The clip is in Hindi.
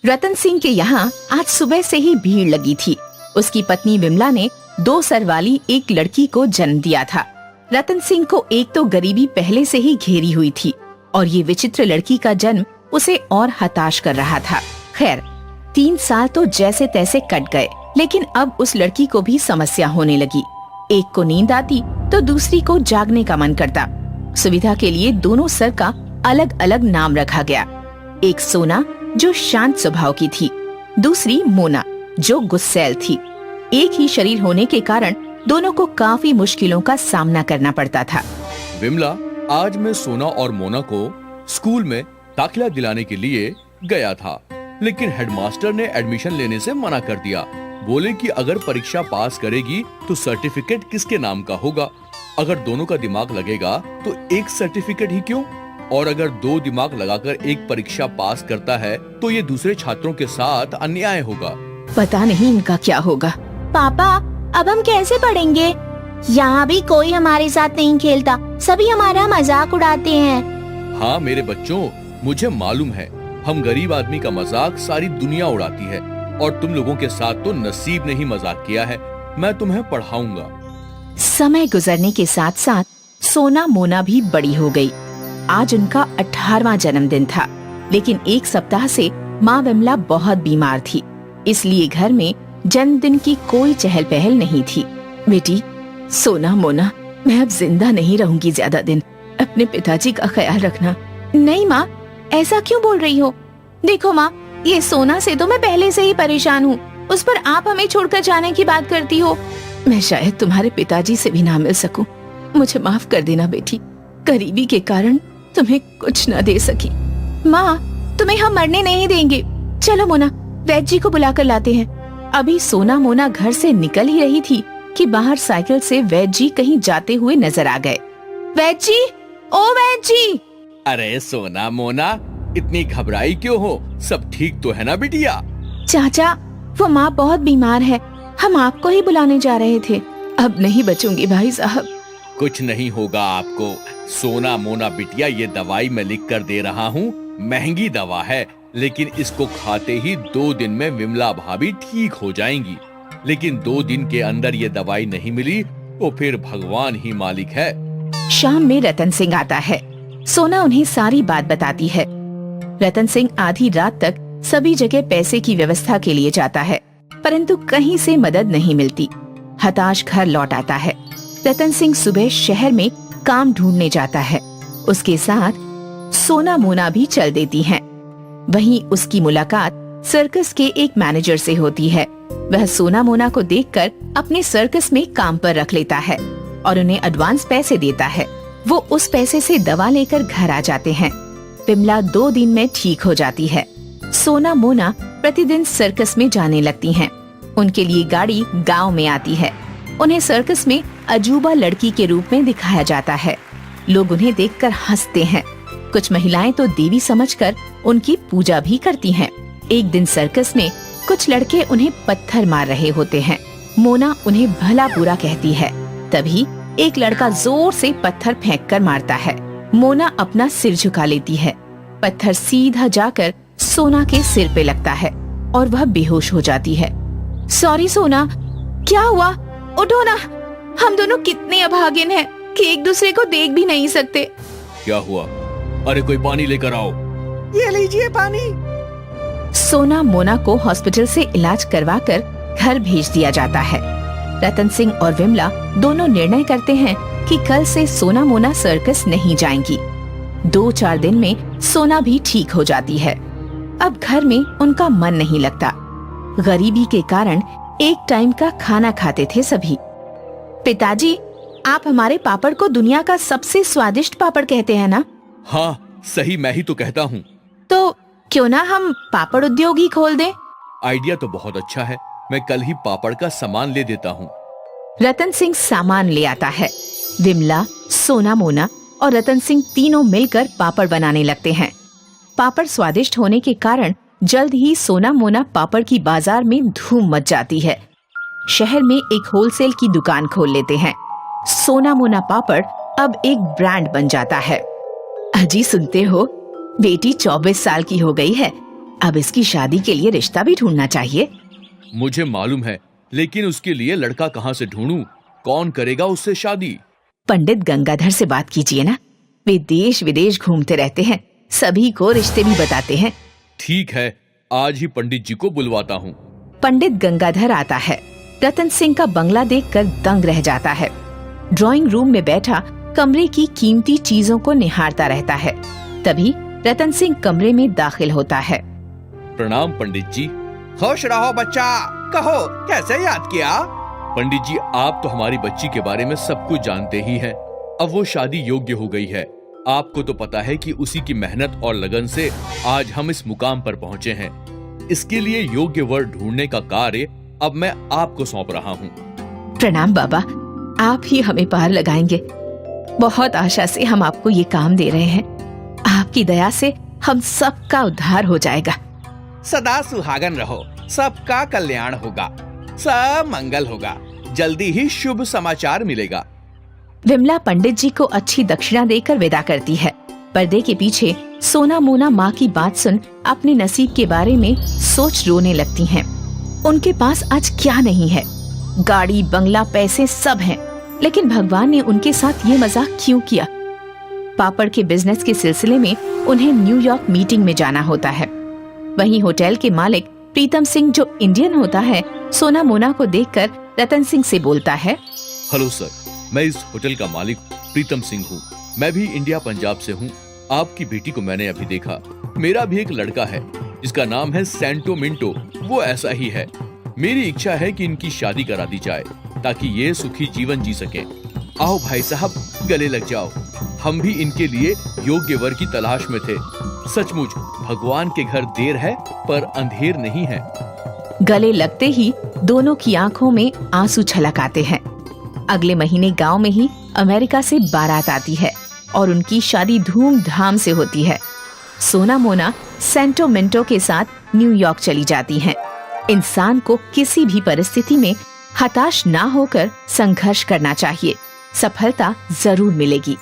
रतन सिंह के यहाँ आज सुबह से ही भीड़ लगी थी। उसकी पत्नी विमला ने 2 सर वाली एक लड़की को जन्म दिया था। रतन सिंह को एक तो गरीबी पहले से ही घेरी हुई थी और ये विचित्र लड़की का जन्म उसे और हताश कर रहा था। खैर 3 साल तो जैसे तैसे कट गए, लेकिन अब उस लड़की को भी समस्या होने लगी। एक को नींद आती तो दूसरी को जागने का मन करता। सुविधा के लिए दोनों सर का अलग अलग नाम रखा गया। एक सोना जो शांत स्वभाव की थी, दूसरी मोना जो गुस्सैल थी। एक ही शरीर होने के कारण दोनों को काफी मुश्किलों का सामना करना पड़ता था। विमला, आज मैं सोना और मोना को स्कूल में दाखिला दिलाने के लिए गया था, लेकिन हेडमास्टर ने एडमिशन लेने से मना कर दिया। बोले कि अगर परीक्षा पास करेगी तो सर्टिफिकेट किसके नाम का होगा। अगर दोनों का दिमाग लगेगा तो एक सर्टिफिकेट ही क्यों, और अगर 2 दिमाग लगाकर एक परीक्षा पास करता है तो ये दूसरे छात्रों के साथ अन्याय होगा। पता नहीं इनका क्या होगा। पापा, अब हम कैसे पढ़ेंगे? यहाँ भी कोई हमारे साथ नहीं खेलता, सभी हमारा मजाक उड़ाते हैं। हाँ मेरे बच्चों, मुझे मालूम है हम गरीब आदमी का मजाक सारी दुनिया उड़ाती है, और तुम लोगों के साथ तो नसीब ने ही मजाक किया है। मैं तुम्हें पढ़ाऊंगा। समय गुजरने के साथ साथ सोना मोना भी बड़ी हो गई। आज उनका 18वां जन्मदिन था, लेकिन एक सप्ताह से माँ विमला बहुत बीमार थी, इसलिए घर में जन्मदिन की कोई चहल पहल नहीं थी। बेटी सोना मोना, मैं अब जिंदा नहीं रहूंगी ज्यादा दिन, अपने पिताजी का ख्याल रखना। नहीं माँ, ऐसा क्यों बोल रही हो? देखो माँ, ये सोना से तो मैं पहले से ही परेशान हूँ, उस पर आप हमें छोड़कर जाने की बात करती हो। मैं शायद तुम्हारे पिताजी से भी ना मिल सकूं। मुझे माफ कर देना बेटी, गरीबी के कारण तुम्हें कुछ न दे सकी। माँ, तुम्हें हम मरने नहीं देंगे। चलो मोना, वैद्य जी को बुलाकर लाते हैं। अभी सोना मोना घर से निकल ही रही थी कि बाहर साइकिल से वैद्य जी कहीं जाते हुए नजर आ गए। वैद्य जी, ओ वैद्य जी। अरे सोना मोना, इतनी घबराई क्यों हो? सब ठीक तो है ना बिटिया? चाचा, वो माँ बहुत बीमार है, हम आपको ही बुलाने जा रहे थे। अब नहीं बचूंगी भाई साहब। कुछ नहीं होगा आपको। सोना मोना बिटिया, ये दवाई मैं लिख कर दे रहा हूँ। महंगी दवा है, लेकिन इसको खाते ही 2 दिन में विमला भाभी ठीक हो जाएंगी। लेकिन 2 दिन के अंदर ये दवाई नहीं मिली तो फिर भगवान ही मालिक है। शाम में रतन सिंह आता है। सोना उन्हें सारी बात बताती है। रतन सिंह आधी रात तक सभी जगह पैसे की व्यवस्था के लिए जाता है, परंतु कहीं से मदद नहीं मिलती। हताश घर लौट आता है। रतन सिंह सुबह शहर में काम ढूंढने जाता है। उसके साथ सोना मोना भी चल देती हैं। वहीं उसकी मुलाकात सर्कस के एक मैनेजर से होती है। वह सोना मोना को देखकर अपने सर्कस में काम पर रख लेता है और उन्हें एडवांस पैसे देता है। वो उस पैसे से दवा लेकर घर आ जाते हैं। विमला 2 दिन में ठीक हो जाती है। सोना मोना प्रतिदिन सर्कस में जाने लगती हैं। उनके लिए गाड़ी गांव में आती है। उन्हें सर्कस में अजूबा लड़की के रूप में दिखाया जाता है। लोग उन्हें देखकर हंसते हैं। कुछ महिलाएं तो देवी समझकर उनकी पूजा भी करती हैं। एक दिन सर्कस में कुछ लड़के उन्हें पत्थर मार रहे होते हैं। मोना उन्हें भला बुरा कहती है। तभी एक लड़का जोर से पत्थर फेंककर मारता है। मोना अपना सिर झुका लेती है। पत्थर सीधा जाकर सोना के सिर पे लगता है और वह बेहोश हो जाती है। सॉरी सोना, क्या हुआ? उठो ना, हम दोनों कितने अभागिन हैं कि एक दूसरे को देख भी नहीं सकते। क्या हुआ? अरे कोई पानी लेकर आओ। ये लीजिए पानी। सोना मोना को हॉस्पिटल से इलाज करवाकर घर भेज दिया जाता है। रतन सिंह और विमला दोनों निर्णय करते हैं कि कल से सोना मोना सर्कस नहीं जाएंगी। 2-4 दिन में सोना भी ठीक हो जाती है। अब घर में उनका मन नहीं लगता। गरीबी के कारण एक टाइम का खाना खाते थे सभी। पिताजी, आप हमारे पापड़ को दुनिया का सबसे स्वादिष्ट पापड़ कहते हैं ना? हाँ सही, मैं ही तो कहता हूँ। तो क्यों ना हम पापड़ उद्योग ही खोल दें? आइडिया तो बहुत अच्छा है। मैं कल ही पापड़ का सामान ले देता हूँ। रतन सिंह सामान ले आता है। विमला, सोना मोना और रतन सिंह तीनों मिलकर पापड़ बनाने लगते हैं। पापड़ स्वादिष्ट होने के कारण जल्द ही सोना मोना पापड़ की बाजार में धूम मच जाती है। शहर में एक होलसेल की दुकान खोल लेते हैं। सोना मोना पापड़ अब एक ब्रांड बन जाता है। अजी सुनते हो, बेटी 24 साल की हो गई है। अब इसकी शादी के लिए रिश्ता भी ढूंढना चाहिए। मुझे मालूम है, लेकिन उसके लिए लड़का कहाँ से ढूंढूं? कौन करेगा उससे शादी? पंडित गंगाधर से बात कीजिए ना, वे देश विदेश घूमते रहते हैं, सभी को रिश्ते भी बताते हैं। ठीक है, आज ही पंडित जी को बुलवाता हूँ। पंडित गंगाधर आता है। रतन सिंह का बंगला देखकर दंग रह जाता है। ड्राइंग रूम में बैठा कमरे की कीमती चीजों को निहारता रहता है। तभी रतन सिंह कमरे में दाखिल होता है। प्रणाम पंडित जी। खुश रहो बच्चा, कहो कैसे याद किया? पंडित जी, आप तो हमारी बच्ची के बारे में सब कुछ जानते ही हैं। अब वो शादी योग्य हो गई है। आपको तो पता है कि उसी की मेहनत और लगन से आज हम इस मुकाम पर पहुँचे हैं। इसके लिए योग्य वर ढूंढने का कार्य अब मैं आपको सौंप रहा हूँ। प्रणाम बाबा, आप ही हमें पार लगाएंगे। बहुत आशा से हम आपको ये काम दे रहे हैं। आपकी दया से हम सबका उद्धार हो जाएगा। सदा सुहागन रहो, सबका कल्याण होगा, सब मंगल होगा, जल्दी ही शुभ समाचार मिलेगा। विमला पंडित जी को अच्छी दक्षिणा देकर विदा करती है। पर्दे के पीछे सोना मोना माँ की बात सुन अपने नसीब के बारे में सोच रोने लगती हैं। उनके पास आज क्या नहीं है? गाड़ी, बंगला, पैसे सब हैं, लेकिन भगवान ने उनके साथ ये मजाक क्यों किया? पापड़ के बिजनेस के सिलसिले में उन्हें न्यूयॉर्क मीटिंग में जाना होता है। वहीं होटल के मालिक प्रीतम सिंह, जो इंडियन होता है, सोना मोना को देखकर रतन सिंह से बोलता है, हेलो सर, मैं इस होटल का मालिक प्रीतम सिंह हूँ। मैं भी इंडिया पंजाब से हूँ। आपकी बेटी को मैंने अभी देखा। मेरा भी एक लड़का है जिसका नाम है सेंटो मिंटो, वो ऐसा ही है। मेरी इच्छा है कि इनकी शादी करा दी जाए ताकि ये सुखी जीवन जी सके। आओ भाई साहब, गले लग जाओ। हम भी इनके लिए योग्य वर की तलाश में थे। सचमुच भगवान के घर देर है पर अंधेर नहीं है। गले लगते ही दोनों की आंखों में आंसू छलक आते हैं। अगले महीने गांव में ही अमेरिका से बारात आती है और उनकी शादी धूमधाम से होती है। सोना मोना सेंटो मिंटो के साथ न्यूयॉर्क चली जाती हैं। इंसान को किसी भी परिस्थिति में हताश ना होकर संघर्ष करना चाहिए। सफलता जरूर मिलेगी।